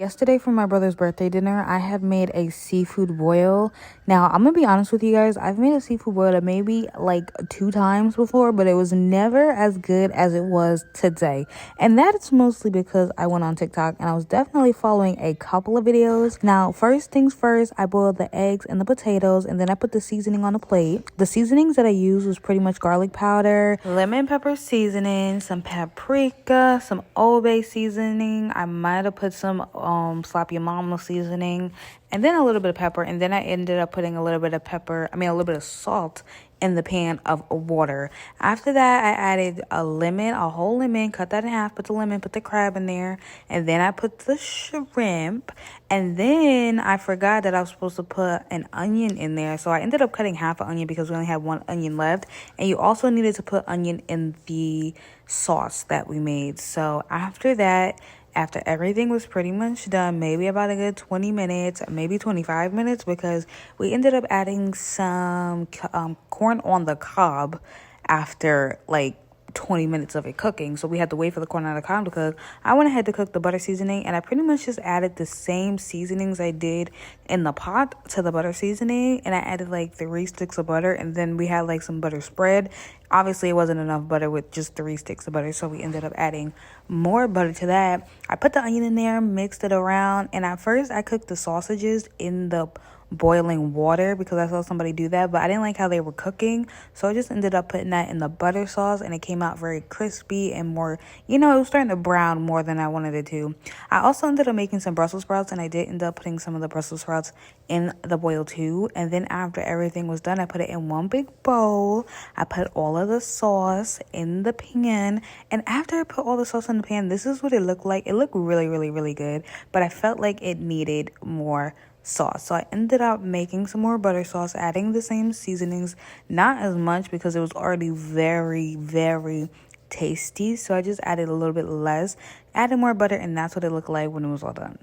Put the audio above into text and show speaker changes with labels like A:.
A: Yesterday for my brother's birthday dinner, I had made a seafood boil. Now, I'm gonna be honest with you guys, I've made a seafood boil maybe like 2 times before, but it was never as good as it was today. And that's mostly because I went on TikTok and I was definitely following a couple of videos. Now, first things first, I boiled the eggs and the potatoes, and then I put the seasoning on a plate. The seasonings that I used was pretty much garlic powder, lemon pepper seasoning, some paprika, some Old Bay seasoning. I might have put some Slap Your Mama seasoning, and then a little bit of pepper, and then I ended up putting a little bit of salt in the pan of water. After that, I added a whole lemon, cut that in half, put the lemon, put the crab in there, and then I put the shrimp, and then I forgot that I was supposed to put an onion in there, so I ended up cutting half an onion because we only had one onion left, and you also needed to put onion in the sauce that we made. So after that, after everything was pretty much done, maybe about a good 20 minutes, maybe 25 minutes, because we ended up adding some corn on the cob after like 20 minutes of it cooking. So we had to wait for the corn on the cob to cook. I went ahead to cook the butter seasoning, and I pretty much just added the same seasonings I did in the pot to the butter seasoning, and I added like 3 sticks of butter, and then we had like some butter spread. Obviously, it wasn't enough butter with just 3 sticks of butter, so we ended up adding more butter to that. I put the onion in there, mixed it around, and at first I cooked the sausages in the boiling water because I saw somebody do that, but I didn't like how they were cooking, so I just ended up putting that in the butter sauce, and it came out very crispy and more, it was starting to brown more than I wanted it to. I also ended up making some Brussels sprouts, and I did end up putting some of the Brussels sprouts in the boil too. And then after everything was done, I put it in one big bowl. I put all of the sauce in the pan, and after I put all the sauce in the pan, this is what it looked like. It looked really, really, really good, but I felt like it needed more sauce, so I ended up making some more butter sauce, adding the same seasonings, not as much because it was already very, very tasty, so I just added a little bit less, added more butter, and that's what it looked like when it was all done.